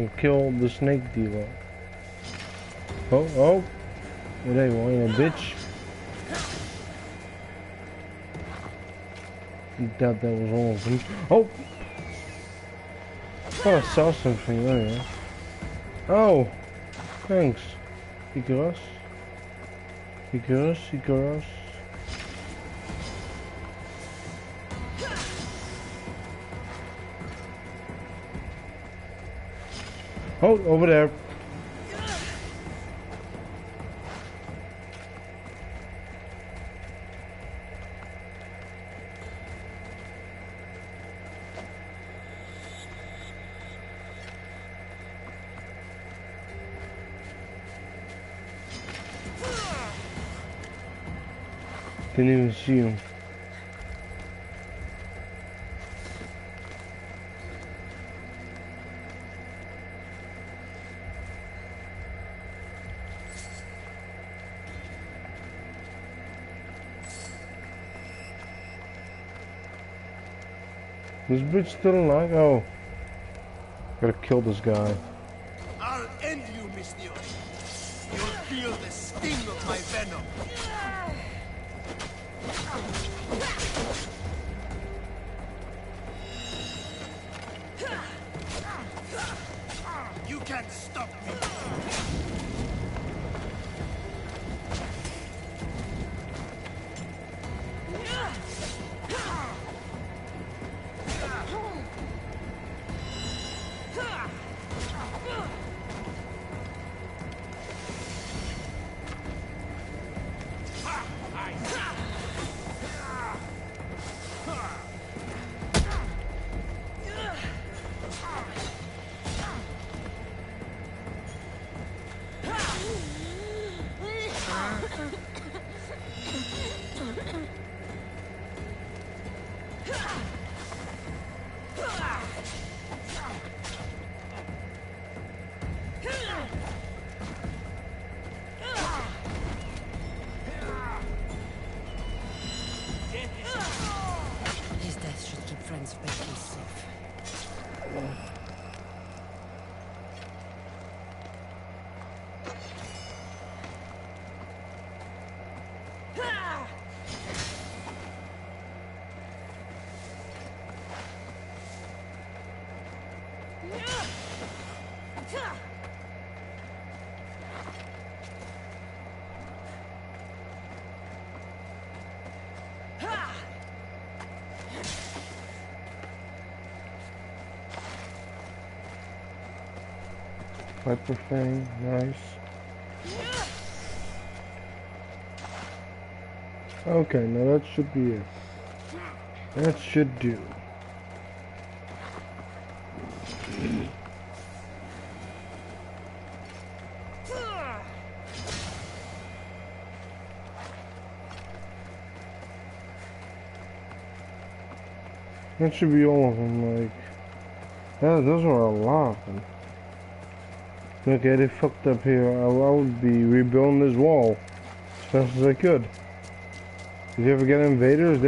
and kill the snake dealer. Oh. There you are, bitch. I doubt that was all of them. Oh! I thought I saw something earlier. Oh! Thanks. Because. Oh, over there. Didn't even see him. This bitch still alive? Oh. Gotta kill this guy. I'll end you, Mr. You'll feel the sting of my venom. You can't stop me. Viper Fang, nice. Okay, now that should be it. That should do. That should be all of them, like... Yeah, those are a lot of them. Okay, they fucked up here. I would be rebuilding this wall as fast as I could. Did you ever get invaders?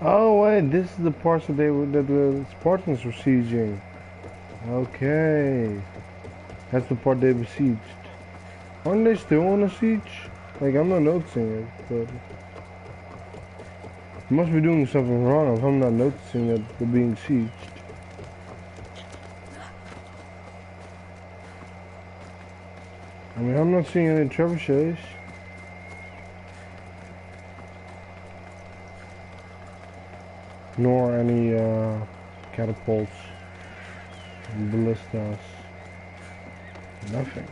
Oh wait, this is the parts that the Spartans were sieging. Okay, that's the part they besieged. Aren't they still on a siege? Like, I'm not noticing it, but I must be doing something wrong if I'm not noticing that they're being sieged. I mean, I'm not seeing any trebuchets. Nor any catapults, ballistas, nothing.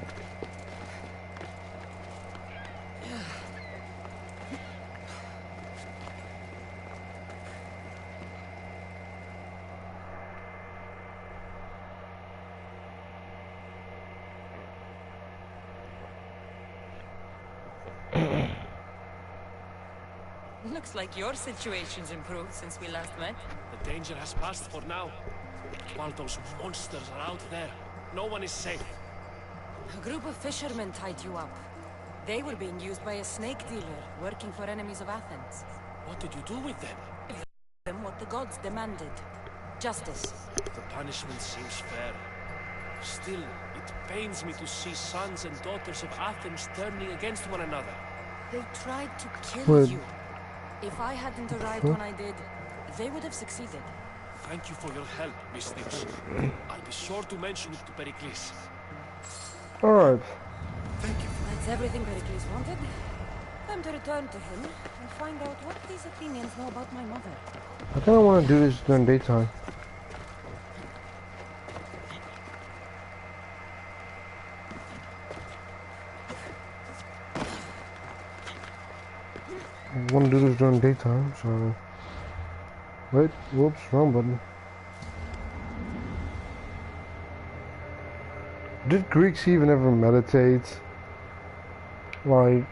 Looks like your situation's improved since we last met. The danger has passed for now. While those monsters are out there, no one is safe. A group of fishermen tied you up. They were being used by a snake dealer, working for enemies of Athens. What did you do with them? Give them what the gods demanded. Justice. The punishment seems fair. Still, it pains me to see sons and daughters of Athens turning against one another. They tried to kill What? you. If I hadn't arrived when I did, they would have succeeded. Thank you for your help, Mystios. I'll be sure to mention it to Pericles. Alright. That's everything Pericles wanted. Time to return to him and find out what these Athenians know about my mother. I kinda wanna do this during daytime. I wanna do this during daytime, so... Wait, whoops, wrong button. Did Greeks even ever meditate? Like...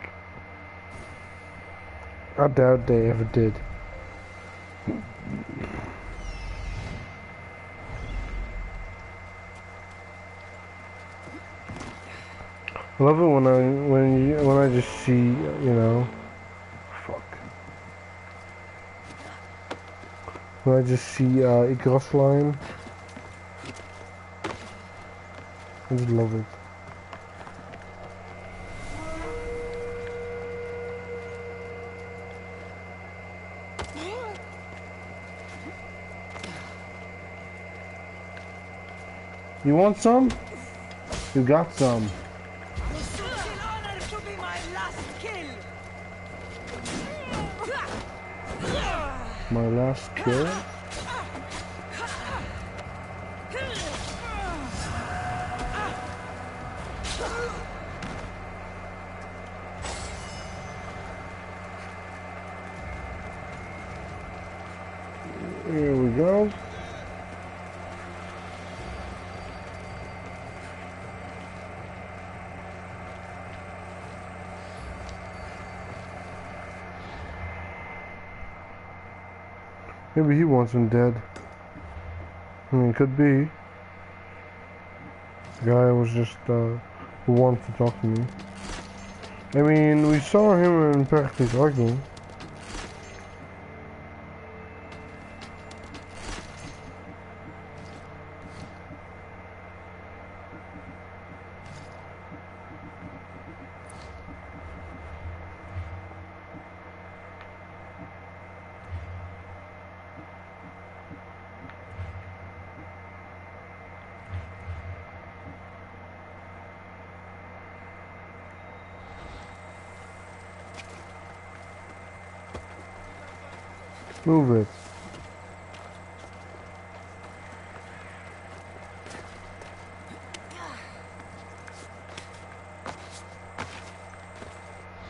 I doubt they ever did. I love it when I just see, you know, fuck. When I just see Icarus flying. I just love it. You want some? You got some. My last kill? Here we go. Maybe he wants him dead. I mean, could be. The guy was just, who wanted to talk to me. I mean, we saw him and Pericles arguing. Move it.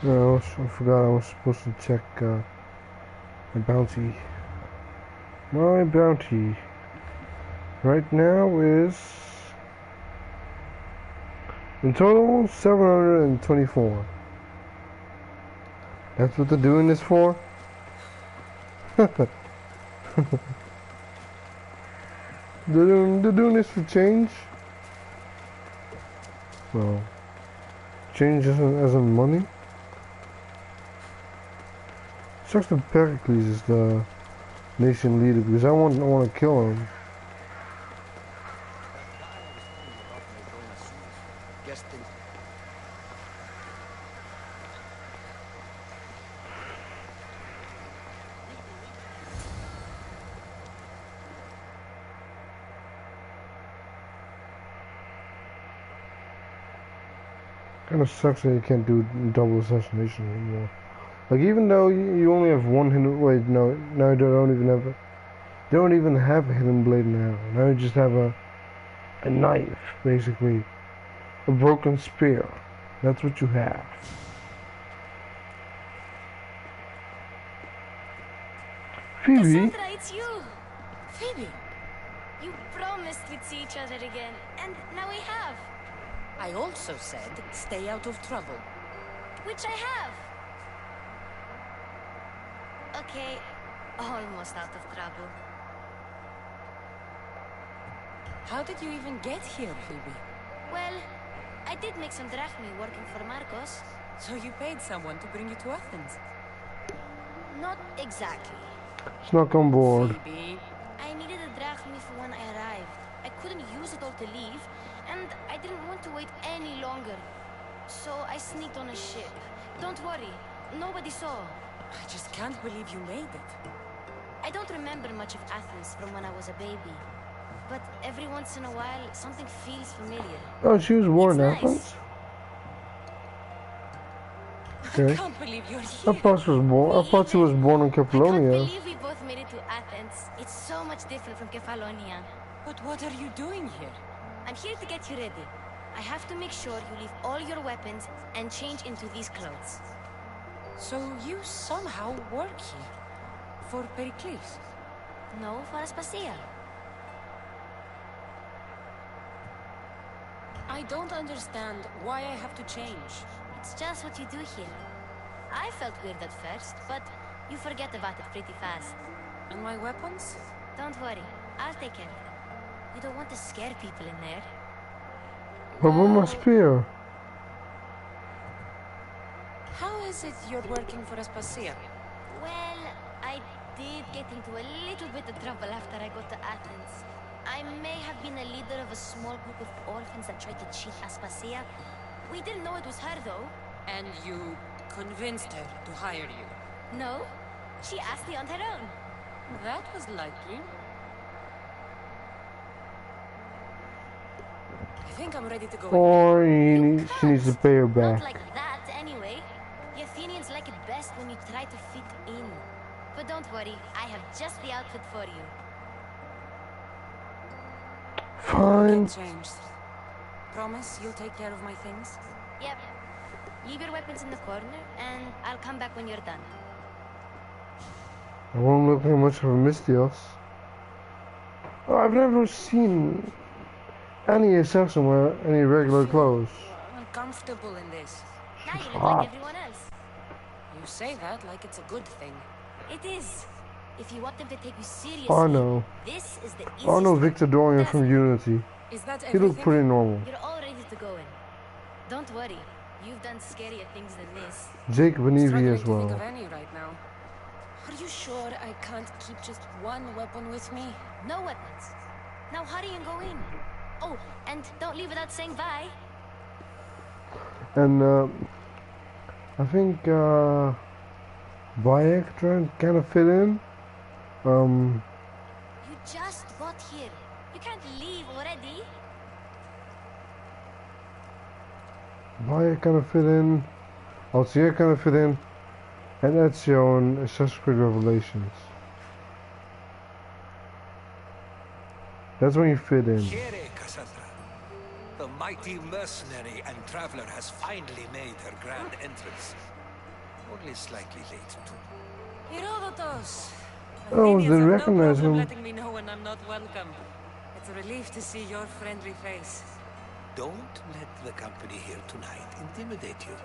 No, I forgot I was supposed to check my bounty. My bounty right now is in total 724. That's what they're doing this for? They're doing this for change? Well, change as in money? Sucks that Pericles is the nation leader because I want to kill him. Kinda sucks that you can't do double assassination anymore. Like, even though you only have one hidden... Wait, no, they don't even have a... They don't even have a hidden blade now. Now you just have a knife, basically. A broken spear. That's what you have. Phoebe? Cassandra, it's you! Phoebe, You promised we'd see each other again, and now we have. I also said stay out of trouble. Which I have. Okay, almost out of trouble. How did you even get here, Phoebe? Well, I did make some drachmi working for Marcos. So you paid someone to bring you to Athens? Not exactly. Snuck on board. Phoebe, I needed a drachmi for when I arrived. I couldn't use it all to leave, and I didn't want to wait any longer. So I sneaked on a ship. Don't worry, nobody saw. I just can't believe you made it. I don't remember much of Athens from when I was a baby. But every once in a while, something feels familiar. Oh, she was born in It's nice. Athens? Okay. I can't believe you're I here. thought she was born. I thought she was born in I can't Kefalonia. believe we both made it to Athens. It's so much different from Kefalonia. But what are you doing here? I'm here to get you ready. I have to make sure you leave all your weapons and change into these clothes. So you somehow work here? For Pericles? No, for Aspasia. I don't understand why I have to change. It's just what you do here. I felt weird at first, but you forget about it pretty fast. And my weapons? Don't worry, I'll take care of them. You don't want to scare people in there. But with my spear. How is it you're working for Aspasia? Well, I did get into a little bit of trouble after I got to Athens. I may have been a leader of a small group of orphans that tried to cheat Aspasia. We didn't know it was her, though. And you convinced her to hire you? No, she asked me on her own. That was likely. I think I'm ready to go. Or she needs to pay her Not back. like that, anyway. The Athenians like it best when you try to fit in. But don't worry, I have just the outfit for you. Fine. Get changed. Promise you'll take care of my things? Yep. Leave your weapons in the corner, and I'll come back when you're done. I won't look like much of a Mystios. Oh, I've never seen any assassin wear any regular clothes. I'm comfortable in this. Now you look hot. like everyone else. You say that like it's a good thing. It is. If you want them to take you seriously, Oh no. this is the easiest. Oh no, way. Victor Dorian from Unity. Is that He everything? looked pretty normal. You're all ready to go in. Don't worry. You've done scarier things than this. Jake Benevi Struggling as to think well. of any right now. Are you sure I can't keep just one weapon with me? No weapons. Now hurry and go in. Oh, and don't leave without saying bye. And I think Bayek kind of fit in. You just got here. You can't leave already. Bayek kind of fit in. Altair kind of fit in. And Ezio in Assassin's Creed Revelations. That's when you fit in. Here, Cassandra. The mighty mercenary and traveler has finally made her grand entrance. Only slightly late, too. Herodotus! Oh, Athenians didn't have recognize no problem him. letting me know when I'm not welcome. It's a relief to see your friendly face. Don't let the company here tonight intimidate you.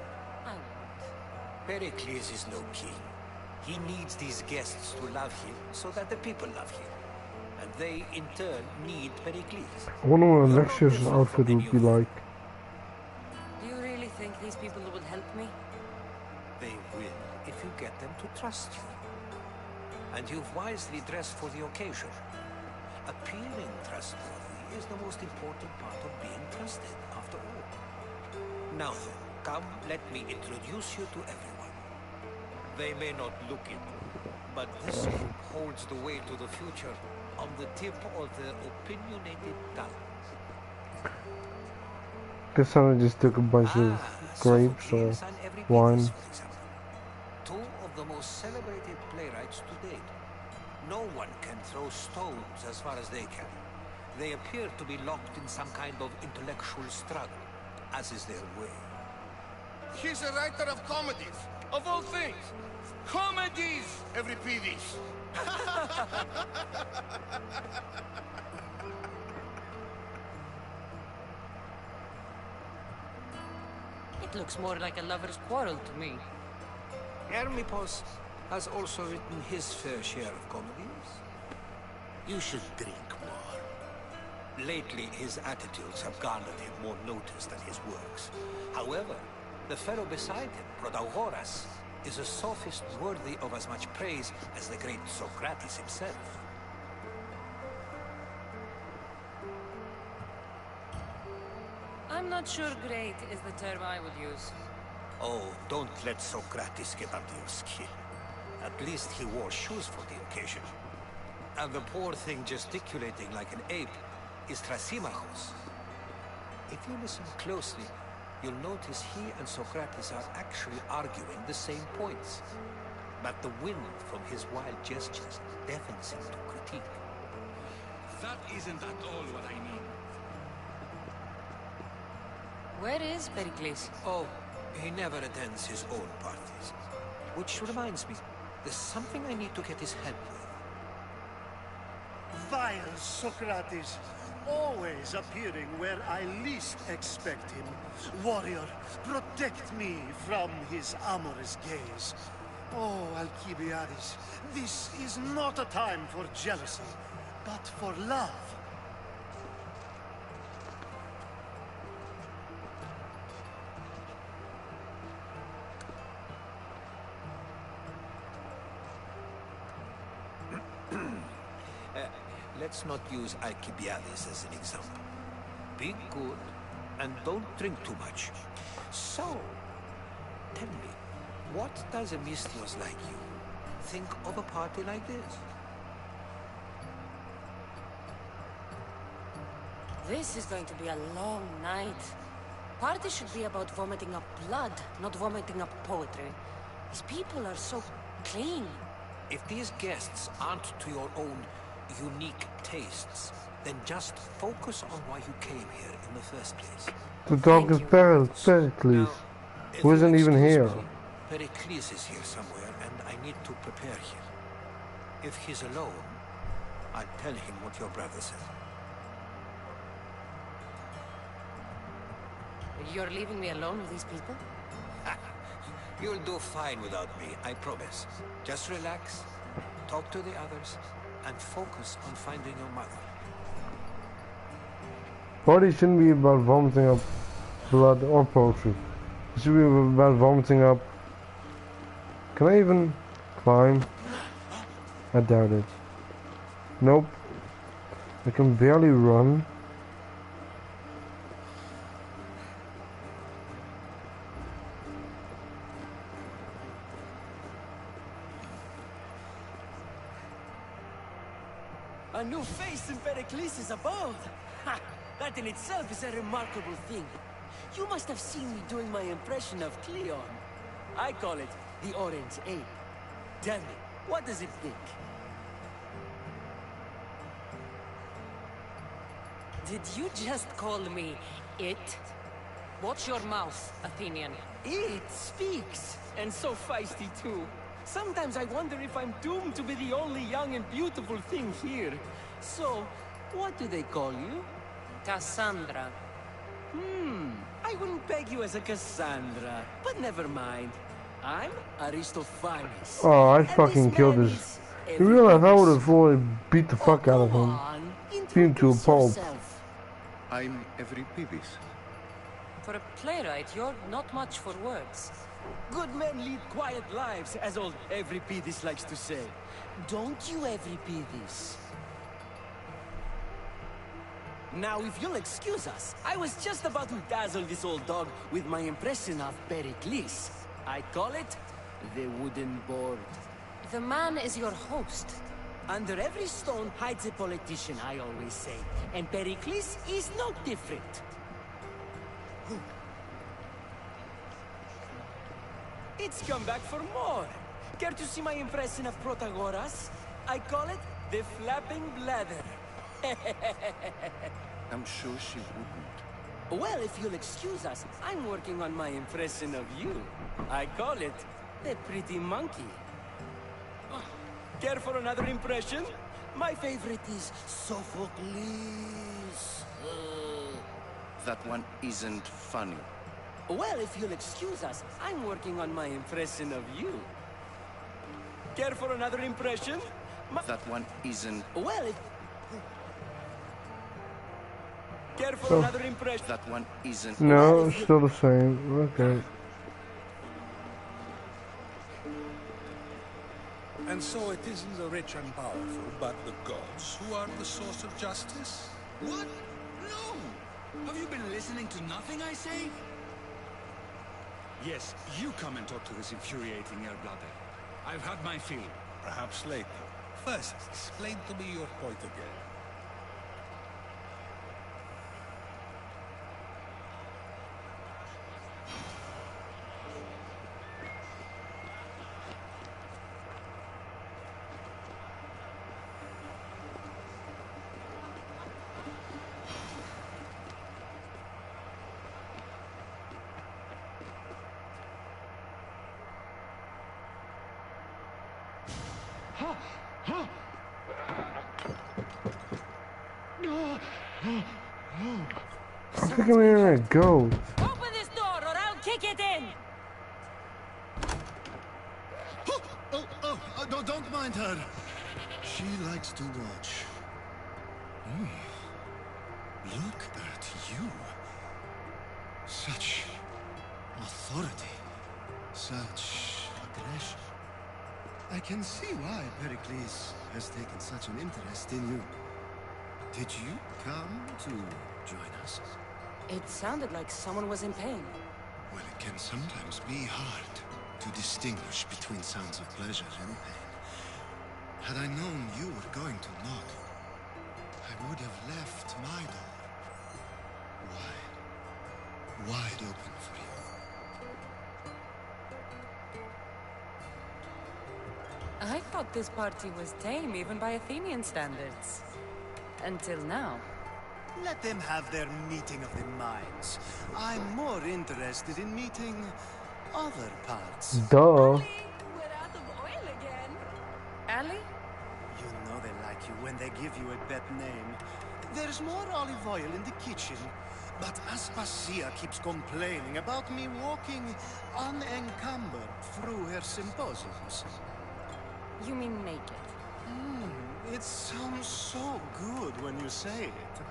I won't. Pericles is no king. He needs these guests to love him so that the people love him. And they, in turn, need Pericles. I wonder what You're not Alexios' different outfit from would any be of them. like. Do you really think these people will help me? They will if you get them to trust you. And you've wisely dressed for the occasion. Appearing trustworthy is the most important part of being trusted, after all. Now then, come, let me introduce you to everyone. They may not look it, but this group holds the way to the future on the tip of their opinionated tongues. Cassandra just took a bunch of grapes or Sophocles and Euripides, wine. for example. Two of the most celebrated playwrights to date. No one can throw stones as far as they can. They appear to be locked in some kind of intellectual struggle, as is their way. He's a writer of comedies, of all things. Comedies, Euripides. It looks more like a lover's quarrel to me. Hermippos has also written his fair share of comedies. You should drink more. Lately, his attitudes have garnered him more notice than his works. However, the fellow beside him, Protagoras, is a sophist worthy of as much praise as the great Socrates himself. I'm not sure great is the term I would use. Oh, don't let Socrates get under your skin. At least he wore shoes for the occasion. And the poor thing gesticulating like an ape is Thrasymachos. If you listen closely, you'll notice he and Socrates are actually arguing the same points. But the wind from his wild gestures deafens him to critique. That isn't at all what I mean. Where is Pericles? Oh, he never attends his own parties. Which reminds me, there's something I need to get his help with. Vile Socrates, always appearing where I least expect him. Warrior, protect me from his amorous gaze. Oh, Alcibiades, this is not a time for jealousy, but for love. Let's not use Alcibiades as an example. Be good, and don't drink too much. So, tell me, what does a Misthios like you think of a party like this? This is going to be a long night. Party should be about vomiting up blood, not vomiting up poetry. These people are so clean. If these guests aren't to your own unique tastes, then just focus on why you came here in the first place. The dog is Pericles, If who isn't you'll even excuse here. me, Pericles is here somewhere, and I need to prepare him. If he's alone, I'll tell him what your brother said. You're leaving me alone with these people? You'll do fine without me, I promise. Just relax, talk to the others, and focus on finding your mother. Party shouldn't be about vomiting up blood or poetry. It should be about vomiting up. Can I even climb? I doubt it. Nope. I can barely run. A new face in Pericles' abode! Ha! That in itself is a remarkable thing. You must have seen me doing my impression of Cleon. I call it the Orange Ape. Tell me, what does it think? Did you just call me it? Watch your mouth, Athenian. It speaks, and so feisty too. Sometimes I wonder if I'm doomed to be the only young and beautiful thing here. So, what do they call you? Cassandra. I wouldn't peg you as a Cassandra, but never mind. I'm Aristophanes. Oh, I And fucking this killed man this. is You realize I would have everybody's- fully beat the fuck out of Come him. on, Beat him to a introduce pulp. yourself. I'm Euripides. For a playwright, you're not much for words. Good men lead quiet lives, as old Euripides likes to say. Don't you, Euripides? Now, if you'll excuse us, I was just about to dazzle this old dog with my impression of Pericles. I call it the wooden board. The man is your host. Under every stone hides a politician, I always say. And Pericles is no different. It's come back for more. Care to see my impression of Protagoras? I call it the flapping bladder. I'm sure she wouldn't. Well, if you'll excuse us, I'm working on my impression of you. I call it the pretty monkey. Care for another impression? My favorite is Sophocles. That one isn't funny. Well, if you'll excuse us, I'm working on my impression of you. Care for another impression? That one isn't. Well, if... Care for Oh. another impression? That one isn't. No, it's still the same. Okay. And so it isn't the rich and powerful, but the gods who are the source of justice? What? No! Have you been listening to nothing I say? Yes, you come and talk to this infuriating air-blooder. I've had my fill. Perhaps later. First, explain to me your point again. I think I'm hearing a ghost. Open this door or I'll kick it in! No, don't mind her. She likes to watch. Look at you. Such authority. Such aggression. I can see why Pericles has taken such an interest in you. Did you come to join us? It sounded like someone was in pain. Well, it can sometimes be hard to distinguish between sounds of pleasure and pain. Had I known you were going to knock, I would have left my door wide open for you. I thought this party was tame even by Athenian standards. Until now. Let them have their meeting of the minds. I'm more interested in meeting other parts. Duh. We're out of oil again. Ali? You know they like you when they give you a pet name. There's more olive oil in the kitchen, but Aspasia keeps complaining about me walking unencumbered through her symposiums. You mean naked? It sounds so good when you say it.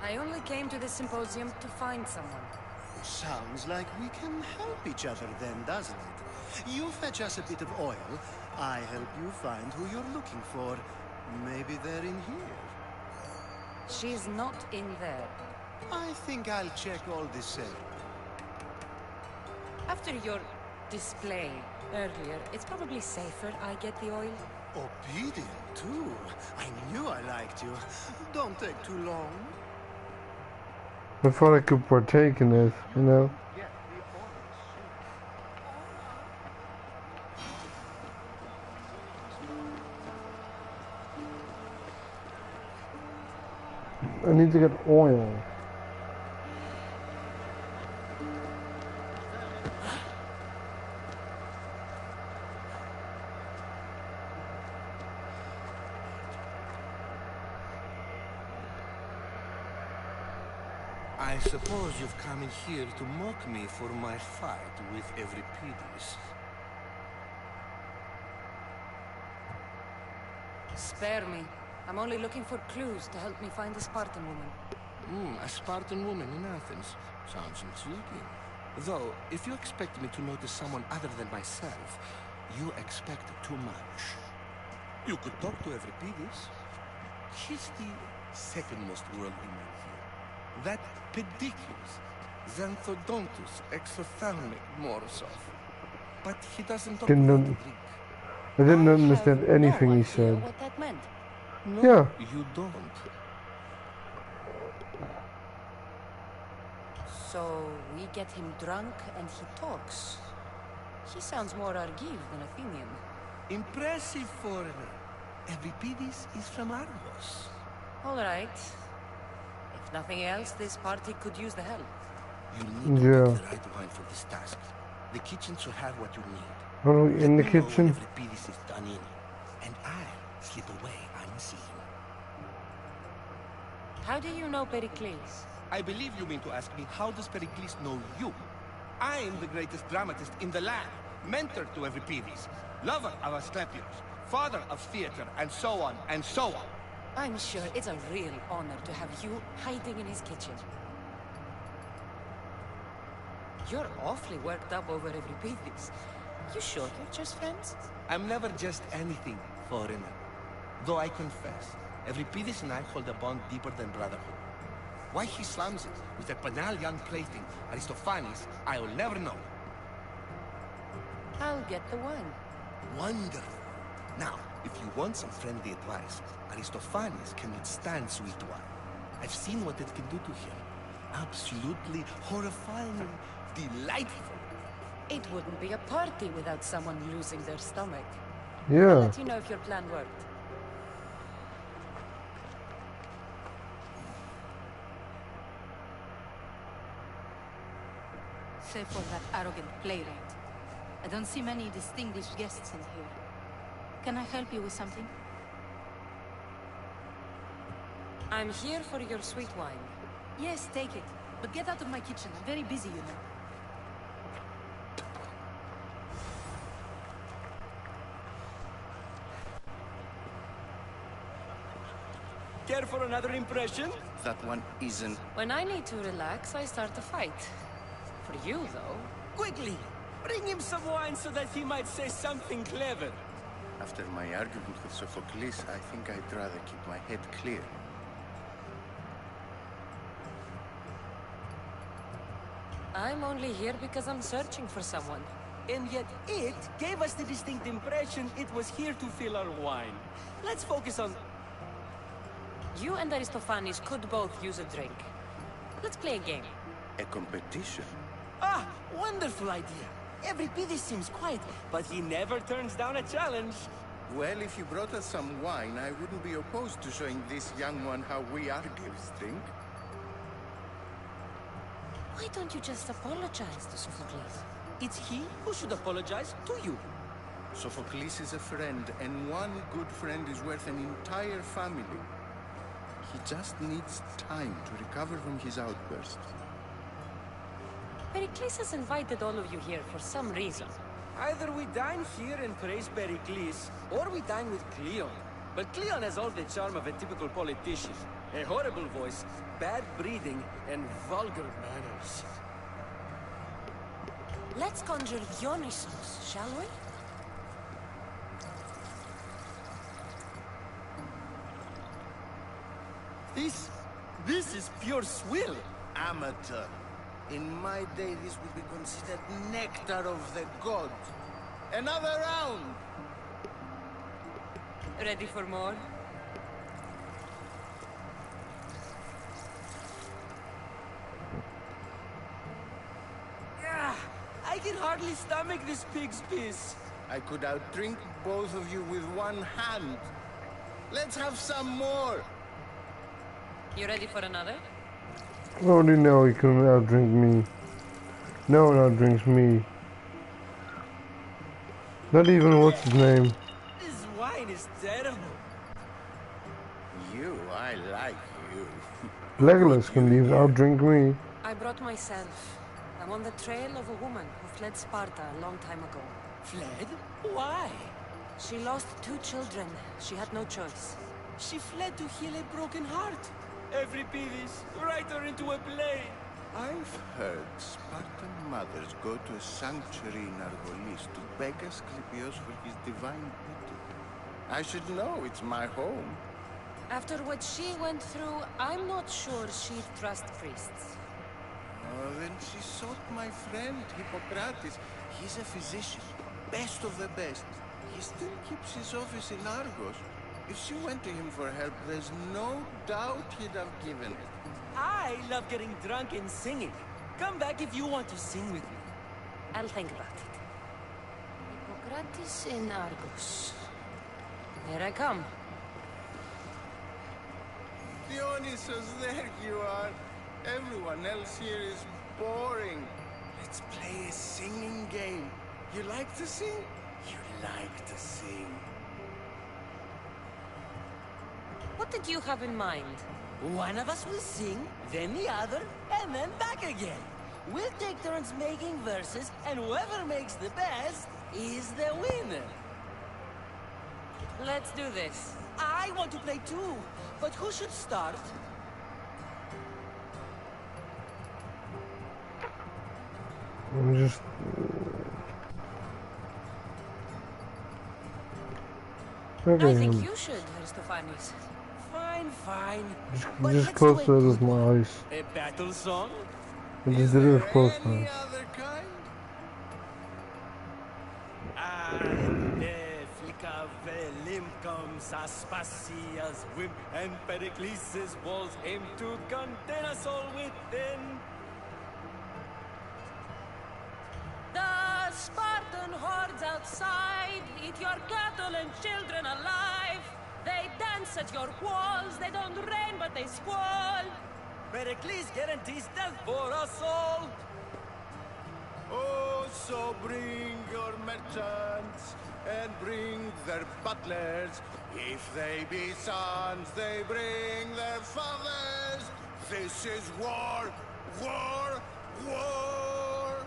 I only came to this symposium to find someone. Sounds like we can help each other then, doesn't it? You fetch us a bit of oil, I help you find who you're looking for. Maybe they're in here. She's not in there. I think I'll check all the same. After your display earlier, it's probably safer I get the oil. Obedient, too. I knew I liked you. Don't take too long. I thought I could partake in this, you know? I need to get oil. I suppose you've come in here to mock me for my fight with Euripides. Spare me. I'm only looking for clues to help me find a Spartan woman. A Spartan woman in Athens. Sounds intriguing. Though, if you expect me to notice someone other than myself, you expect too much. You could talk to Euripides. He's the second most worldly man here. That pedicus, Xanthodontus exophthalmic Morosov. But he doesn't talk about drink. I didn't understand anything he said. What that meant? No, yeah. You don't. So we get him drunk and he talks. He sounds more Argive than Athenian. Impressive foreigner. Euripides is from Argos. All right. If nothing else, this party could use the help. You need to pick the right wine for this task. The kitchen should have what you need. Are we in the kitchen? Euripides is done in, and I'll slip away unseen. How do you know Pericles? I believe you mean to ask me, how does Pericles know you? I am the greatest dramatist in the land, mentor to Euripides, lover of Asclepius, father of theater, and so on, and so on. I'm sure it's a real honor to have you hiding in his kitchen. You're awfully worked up over Euripides. You sure you're just friends? I'm never just anything, foreigner. Though I confess, Euripides and I hold a bond deeper than brotherhood. Why he slams it with a banal young plaything, Aristophanes, I will never know. I'll get the wine. Wonderful. Now, if you want some friendly advice, Aristophanes cannot stand sweet wine. I've seen what it can do to him. Absolutely horrifying, delightful. It wouldn't be a party without someone losing their stomach. Yeah. I'll let you know if your plan worked. Save for that arrogant playwright. I don't see many distinguished guests in here. Can I help you with something? I'm here for your sweet wine. Yes, take it. But get out of my kitchen. I'm very busy, you know. Care for another impression? That one isn't. When I need to relax, I start a fight. For you, though. Quickly! Bring him some wine so that he might say something clever. After my argument with Sophocles, I think I'd rather keep my head clear. I'm only here because I'm searching for someone. And yet it gave us the distinct impression it was here to fill our wine. Let's focus on... You and Aristophanes could both use a drink. Let's play a game. A competition? Ah, wonderful idea. Euripides seems quiet, but he never turns down a challenge. Well, if you brought us some wine, I wouldn't be opposed to showing this young one how we arguers think. Why don't you just apologize to Sophocles? It's he who should apologize to you. Sophocles is a friend, and one good friend is worth an entire family. He just needs time to recover from his outburst. Pericles has invited all of you here for some reason. Either we dine here and praise Pericles, or we dine with Cleon. But Cleon has all the charm of a typical politician. A horrible voice, bad breeding, and vulgar manners. Let's conjure Dionysos, shall we? This is pure swill. Amateur. In my day, this would be considered nectar of the gods. Another round! Ready for more? I can hardly stomach this pig's piss. I could outdrink both of you with one hand. Let's have some more! You ready for another? I already know he couldn't outdrink me. No one outdrinks me. Not even what's his name. This wine is terrible. I like you. Legolas can even outdrink me. I brought myself. I'm on the trail of a woman who fled Sparta a long time ago. Fled? Why? She lost 2 children. She had no choice. She fled to heal a broken heart. Euripides, write her into a play. I've heard Spartan mothers go to a sanctuary in Argolis to beg Asclepios for his divine beauty. I should know, it's my home. After what she went through, I'm not sure she'd trust priests. Oh, then she sought my friend, Hippocrates. He's a physician, best of the best. He still keeps his office in Argos. If she went to him for help, there's no doubt he'd have given it. I love getting drunk and singing. Come back if you want to sing with me. I'll think about it. Hippocrates in Argos. Here I come. Dionysos, there you are. Everyone else here is boring. Let's play a singing game. You like to sing? You like to sing. What did you have in mind? One of us will sing, then the other, and then back again. We'll take turns making verses, and whoever makes the best is the winner. Let's do this. I want to play too, but who should start? I'm just... I Okay. think you should, Aristophanes. Fine. Fine, fine. Just close to it with my eyes. A battle song? I just did it with closed Any eyes. other kind? And Flica Velimcums, Aspasia's whim, and Pericles' walls aim to contain us all within. The Spartan hordes outside eat your cattle and children alive. They dance at your walls, they don't rain but they squall. Pericles guarantees death for us all. Oh, so bring your merchants and bring their butlers. If they be sons, they bring their fathers. This is war, war, war.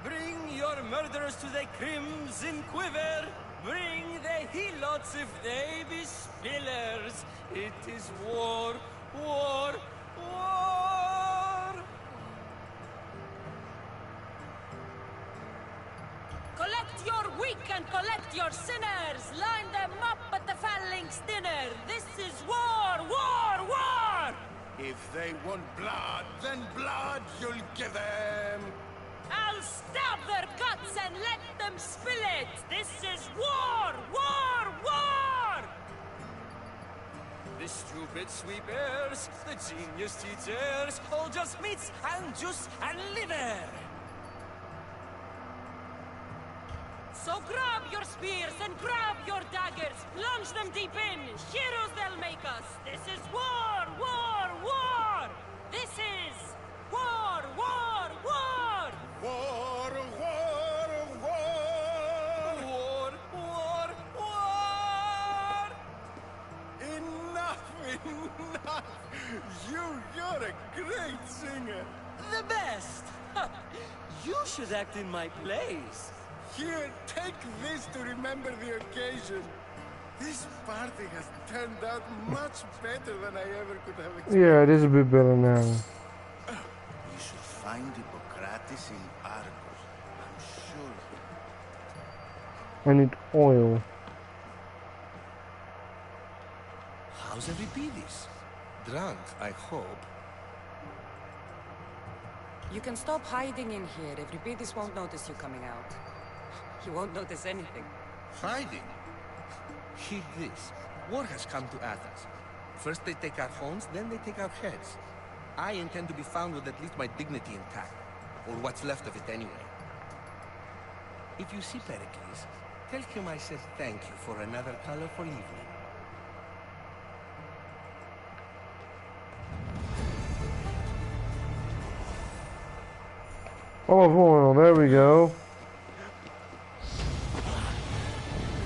Bring your murderers to the crimson quiver. Bring the helots if they be spillers. It is war, war, war. Collect your weak and collect your sinners. Line them up at the phalanx dinner. This is war, war, war! If they want blood, then blood you'll give them. I'll stab their guts and let them spill it! This is war! War! War! The stupid sweepers, the genius teachers, all just meats and juice and liver! So grab your spears and grab your daggers, plunge them deep in, heroes they'll make us! This is war! War! War! This is war! War! War! War, war, war! War, war, war! Enough, enough! You're a great singer! The best! You should act in my plays. Here, take this to remember the occasion. This party has turned out much better than I ever could have expected. Yeah, it is a bit better now. We should find Hippocrates in Argos. I'm sure. I need oil. How's Euripides? Drunk, I hope. You can stop hiding in here. Euripides won't notice you coming out. He won't notice anything. Hiding? Heed this. War has come to Athens. First they take our homes, then they take our heads. I intend to be found with at least my dignity intact. Or what's left of it anyway. If you see Pericles, tell him I said thank you for another colorful evening. Olive oil, there we go.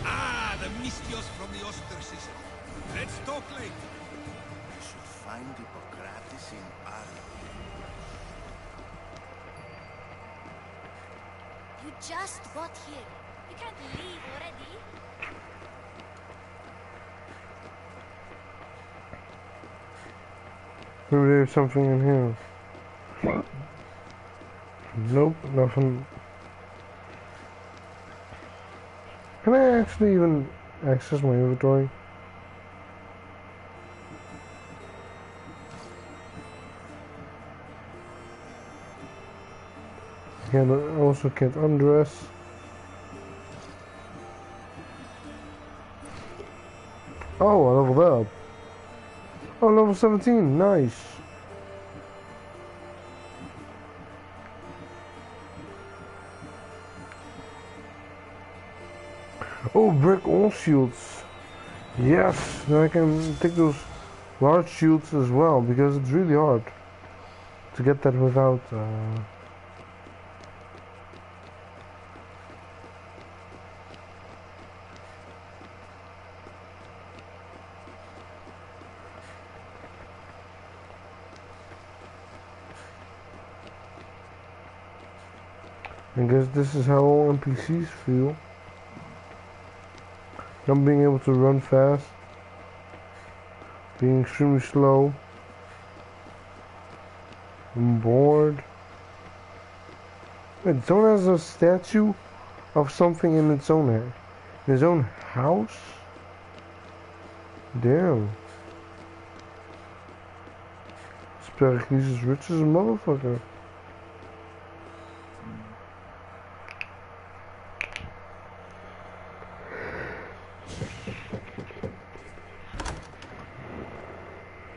Ah, the Mystios from the ostracism. Let's talk later. We should find Hippocrates in Argos. You just got here. You can't leave already. Maybe there's something in here. Nope, nothing. Can I actually even access my inventory? Yeah, I also can't undress. Oh, I leveled up. Oh, level 17, nice. Oh, brick all shields. Yes, now I can take those large shields as well, because it's really hard to get that without I guess this is how all NPCs feel. Not being able to run fast, being extremely slow, I'm bored. Wait, someone has a statue of something in its own house? Damn. Pericles is rich as a motherfucker.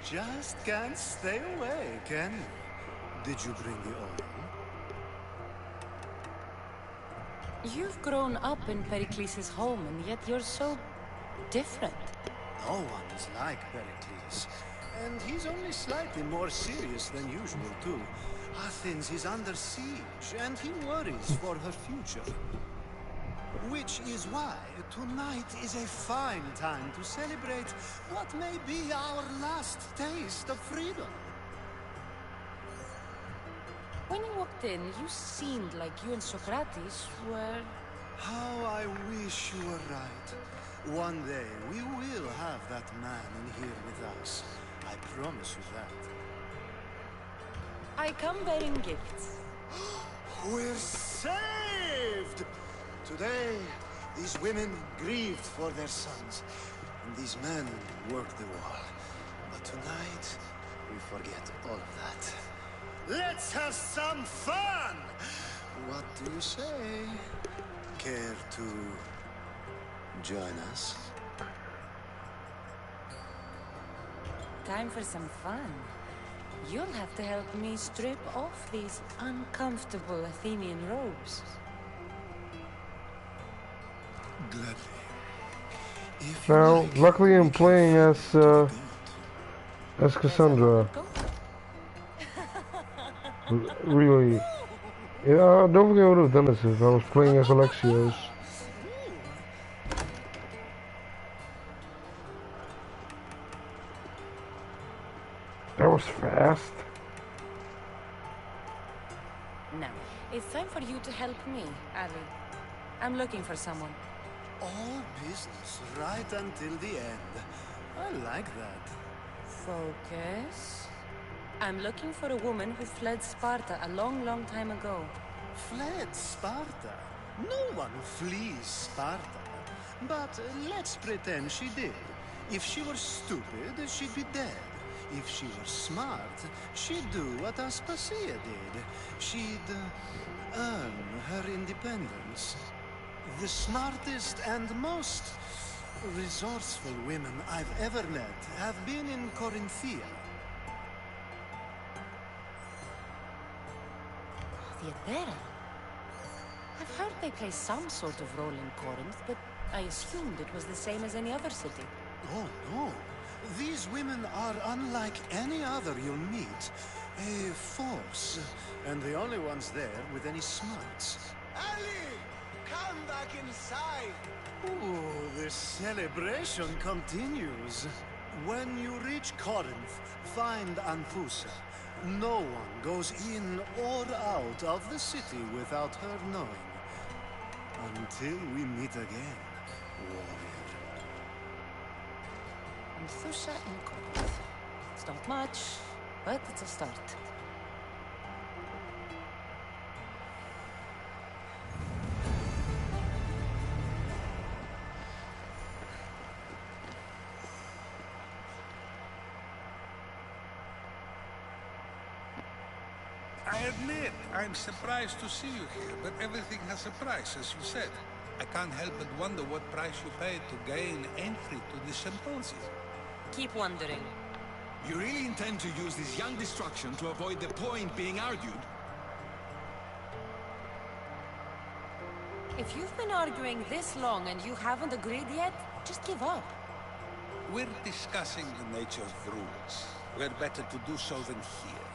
Just can't stay away, can you? Did you bring the oil? You've grown up in Pericles' home, and yet you're so different. No one is like Pericles. And he's only slightly more serious than usual, too. Athens is under siege, and he worries for her future. Which is why tonight is a fine time to celebrate what may be our last taste of freedom. When you walked in, you seemed like you and Socrates were... How I wish you were right. One day, we will have that man in here with us. I promise you that. I come bearing gifts. We're saved! Today, these women grieved for their sons, and these men worked the wall. But tonight, we forget all of that. Let's have some fun! What do you say? Care to join us? Time for some fun. You'll have to help me strip off these uncomfortable Athenian robes. Gladly. Now, luckily I'm playing as Cassandra. Really. Yeah, I don't think I would have done this if I was playing as Alexios. That was fast. Now, it's time for you to help me, Ali. I'm looking for someone. All business right until the end. I like that. Focus. I'm looking for a woman who fled Sparta a long, long time ago. Fled Sparta? No one flees Sparta. But let's pretend she did. If she were stupid, she'd be dead. If she were smart, she'd do what Aspasia did. She'd earn her independence. The smartest and most resourceful women I've ever met have been in Corinthia. Theatera? I've heard they play some sort of role in Corinth, but I assumed it was the same as any other city. Oh, no. These women are unlike any other you'll meet. A force, and the only ones there with any smarts. Ali! Come back inside! Oh, the celebration continues. When you reach Corinth, find Anfusa. No one goes in or out of the city without her knowing. Until we meet again, warrior. Anfusa in Corinth. It's not much, but it's a start. I admit, I'm surprised to see you here, but everything has a price, as you said. I can't help but wonder what price you paid to gain entry to the symposium. Keep wondering. You really intend to use this young destruction to avoid the point being argued? If you've been arguing this long and you haven't agreed yet, just give up. We're discussing the nature of rules. We're better to do so than here.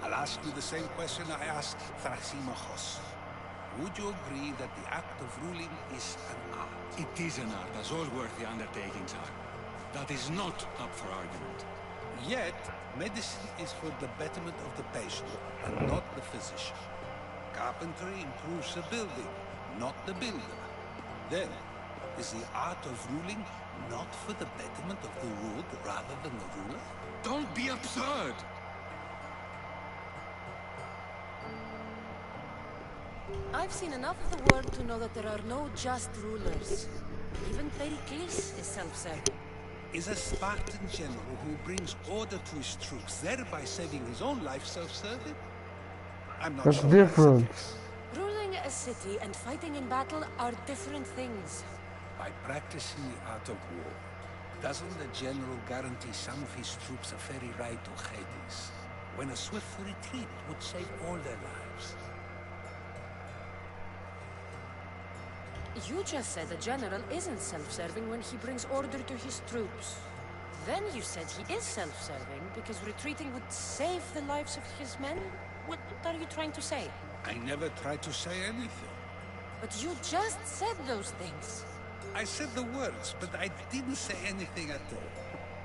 I'll ask you the same question I asked Thrasymachos. Would you agree that the act of ruling is an art? It is an art, as all worthy undertakings are. That is not up for argument. Yet, medicine is for the betterment of the patient, and not the physician. Carpentry improves the building, not the builder. Then, is the art of ruling not for the betterment of the ruled rather than the ruler? Don't be absurd! I've seen enough of the world to know that there are no just rulers. Even Pericles is self-serving. is a Spartan general who brings order to his troops, thereby saving his own life self-serving? I'm not That's sure different. That's the case. Ruling a city and fighting in battle are different things. By practicing the art of war, doesn't the general guarantee some of his troops a ferry ride to Hades, when a swift retreat would save all their lives? You just said a general isn't self-serving when he brings order to his troops. Then you said he is self-serving because retreating would save the lives of his men? What are you trying to say? I never tried to say anything. But you just said those things. I said the words, but I didn't say anything at all.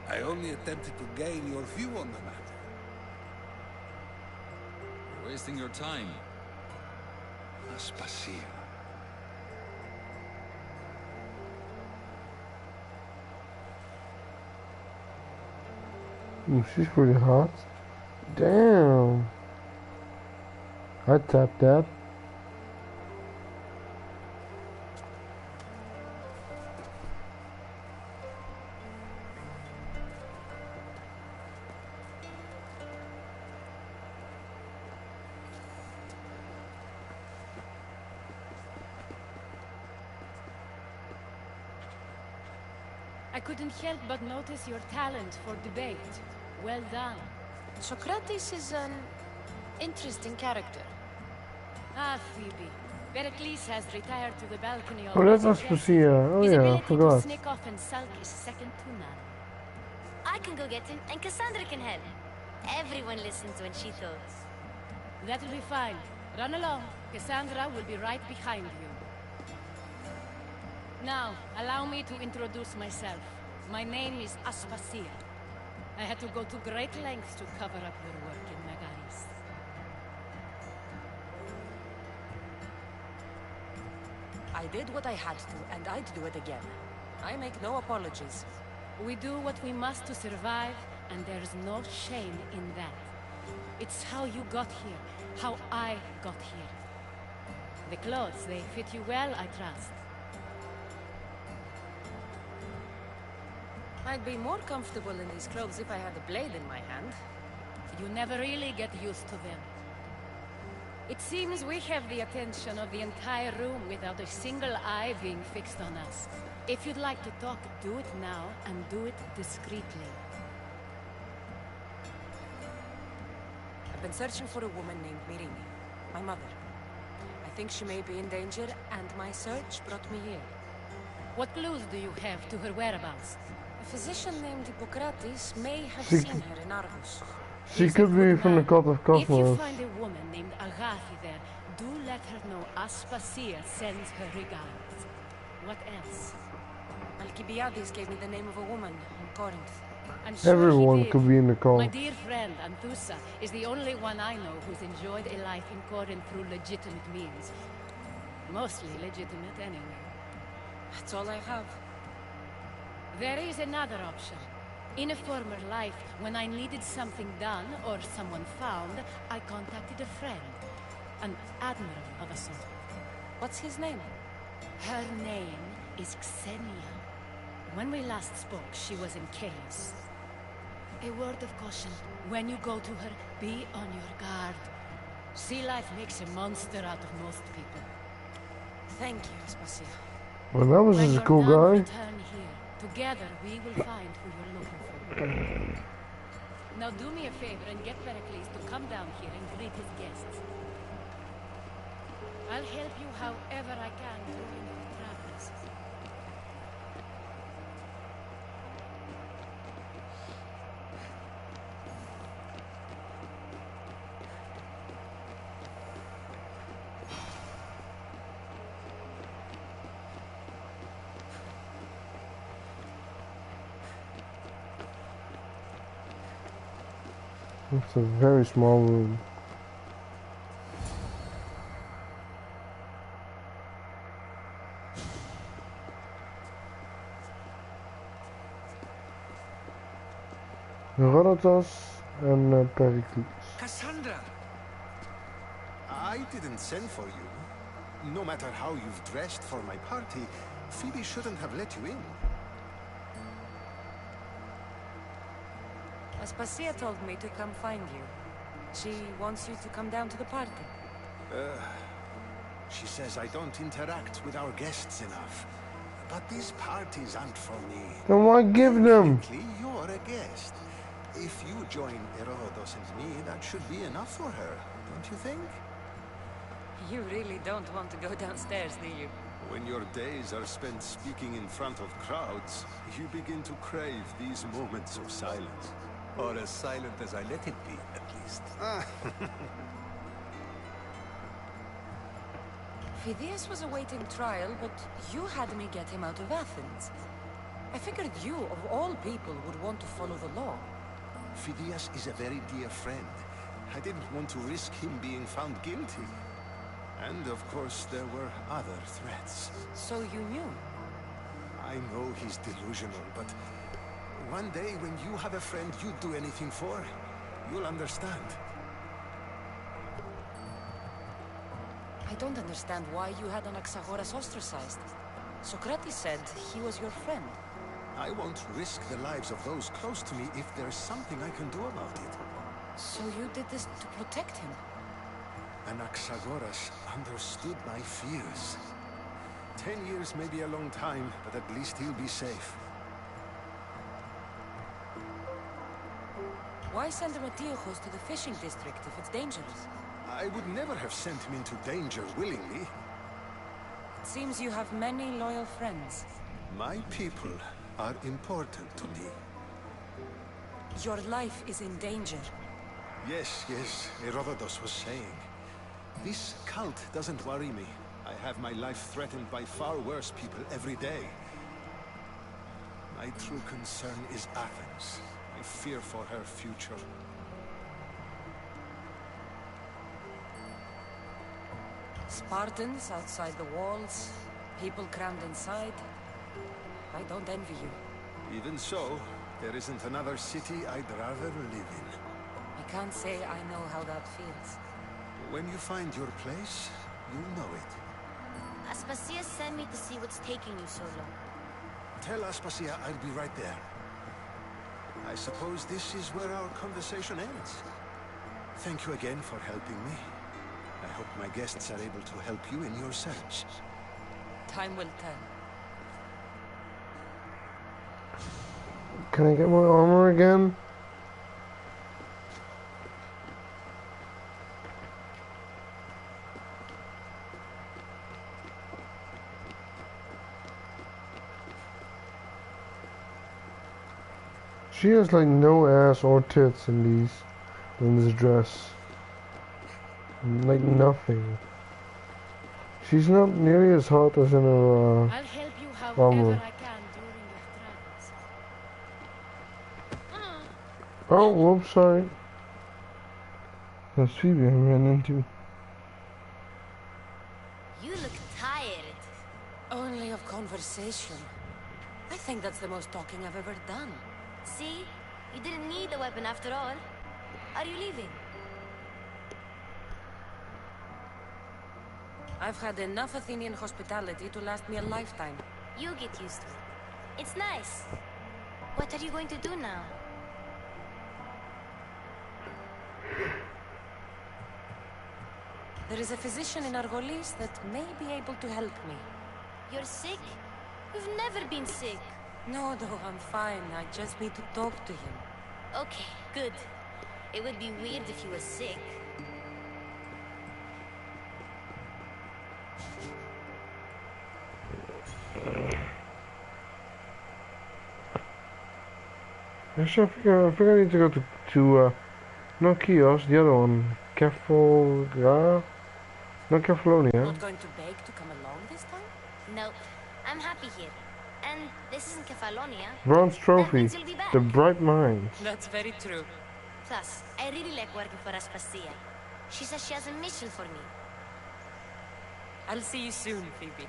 I only attempted to gain your view on the matter. You're wasting your time. Aspasia. She's pretty hot. Damn. I'd tap that. I couldn't help but notice your talent for debate. Well done. Socrates is an interesting character. Ah, Phoebe. Pericles has retired to the balcony Oh, that's Aspasia. Oh His yeah, I ability to forgot. sneak off and sulk is second to none. I can go get him, and Cassandra can help. Everyone listens when she talks. That'll be fine. Run along. Cassandra will be right behind you. Now, allow me to introduce myself. My name is Aspasia. I had to go to great lengths to cover up your work in Megaris. I did what I had to, and I'd do it again. I make no apologies. We do what we must to survive, and there's no shame in that. It's how you got here, how I got here. The clothes, they fit you well, I trust. I'd be more comfortable in these clothes if I had a blade in my hand. You never really get used to them. It seems we have the attention of the entire room without a single eye being fixed on us. If you'd like to talk, do it now, and do it discreetly. I've been searching for a woman named Mirini, my mother. I think she may be in danger, and my search brought me here. What clues do you have to her whereabouts? A physician named Hippocrates may have She- seen her in Argos. She could be from the cult of If you Cosmos. find a woman named Agathi there, do let her know Aspasia sends her regards. What else? Alcibiades gave me the name of a woman in Corinth. I'm sure Everyone he did. could be in the cult. My dear friend, Anthusa, is the only one I know who's enjoyed a life in Corinth through legitimate means. Mostly legitimate, anyway. That's all I have. There is another option. In a former life, when I needed something done or someone found, I contacted a friend. An admiral of a sort. What's his name? Her name is Xenia. When we last spoke, she was in chaos. A word of caution. When you go to her, be on your guard. Sea life makes a monster out of most people. Thank you, Aspasia. Well, that was When just a you're cool done, guy. return here. Together, we will find who you're looking for. Now do me a favor and get Pericles to come down here and greet his guests. I'll help you however I can during your travels. It's a very small room. Herodotus and Pericles. Cassandra! I didn't send for you. No matter how you've dressed for my party, Phoebe shouldn't have let you in. Aspasia told me to come find you. She wants you to come down to the party. She says I don't interact with our guests enough. But these parties aren't for me. Then why give them? Technically, you're a guest. If you join Herodotus and me, that should be enough for her, don't you think? You really don't want to go downstairs, do you? When your days are spent speaking in front of crowds, you begin to crave these moments of silence. Or as silent as I let it be, at least. Phidias was awaiting trial, but you had me get him out of Athens. I figured you, of all people, would want to follow the law. Phidias is a very dear friend. I didn't want to risk him being found guilty. And of course, there were other threats. So you knew? I know he's delusional, but one day when you have a friend you'd do anything for, you'll understand. I don't understand why you had Anaxagoras ostracized. Socrates said he was your friend. I won't risk the lives of those close to me if there's something I can do about it. So you did this to protect him? Anaxagoras understood my fears. 10 years may be a long time, but at least he'll be safe. Why send Emetiochos to the fishing district if it's dangerous? I would never have sent him into danger willingly. It seems you have many loyal friends. My people are important to me. Your life is in danger. Yes, Herodotus was saying. This cult doesn't worry me. I have my life threatened by far worse people every day. My true concern is Athens. I fear for her future. Spartans outside the walls, people crammed inside. I don't envy you. Even so, there isn't another city I'd rather live in. I can't say I know how that feels. When you find your place, you'll know it. Aspasia sent me to see what's taking you so long. Tell Aspasia I'll be right there. I suppose this is where our conversation ends. Thank you again for helping me. I hope my guests are able to help you in your search. Time will tell. Can I get my armor again? She has like no ass or tits in this dress. Like nothing. She's not nearly as hot as in her I'll help you however armor. I can during your travels. Oh, whoops, sorry. That's Phoebe I ran into. You look tired. Only of conversation. I think that's the most talking I've ever done. See? You didn't need a weapon after all. Are you leaving? I've had enough Athenian hospitality to last me a lifetime. You get used to it. It's nice. What are you going to do now? There is a physician in Argolis that may be able to help me. You're sick? You've never been sick. No, I'm fine. I just need to talk to him. Okay, good. It would be weird if you were sick. Actually, I think I need to go to not Chios, the other one. Not Kefalonia. Not going to beg to come along this time? Nope. I'm happy here. And this isn't Kefalonia. Bronze That trophy. means you'll be back. The bright minds. That's very true. Plus, I really like working for Aspasia. She says she has a mission for me. I'll see you soon, Phoebe.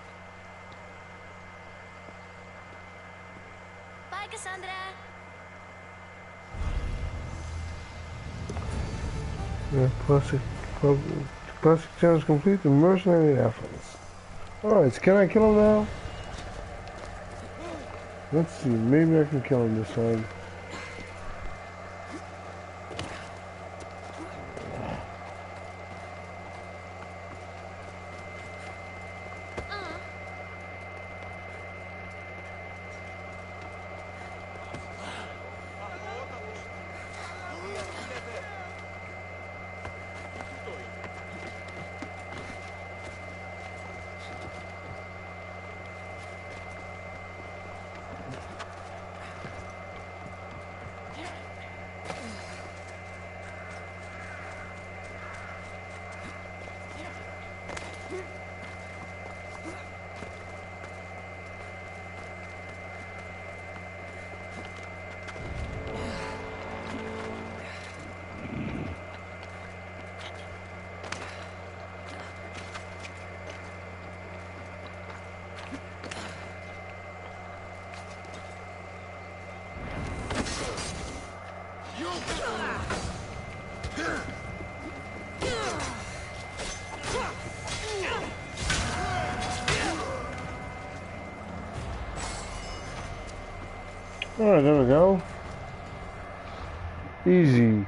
Bye, Cassandra. Yeah, plastic challenge complete. The mercenary efforts. Alright, can I kill him now? Let's see, maybe I can kill him this time. Alright, there we go. Easy.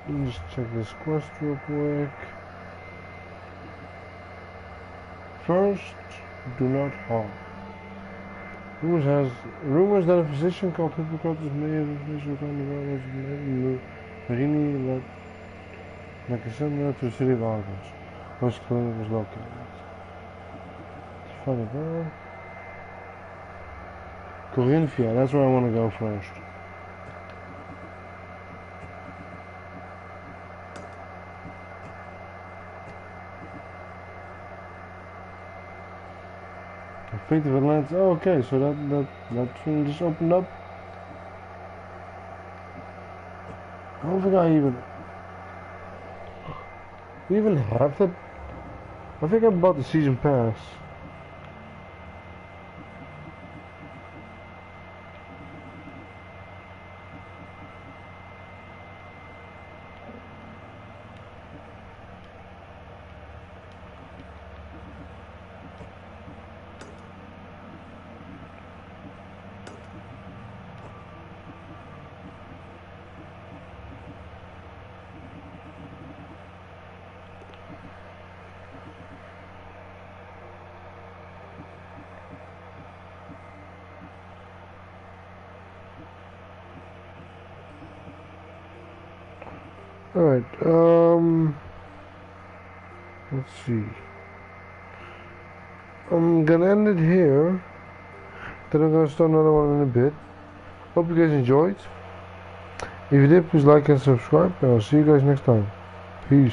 Let's check this quest real quick. First, do not harm. Rumors that a physician called Hippocrates may have information on the ground Marini like a sender to the city of Argos, where his clinic was located. Let's find it out. Corinthia, that's where I want to go first. Fate of Atlantis. Oh, okay, so that thing just opened up. I don't think I even have that. I think I bought the season pass. Alright, let's see. I'm gonna end it here. Then I'm gonna start another one in a bit. Hope you guys enjoyed. If you did, please like and subscribe, and I'll see you guys next time. Peace.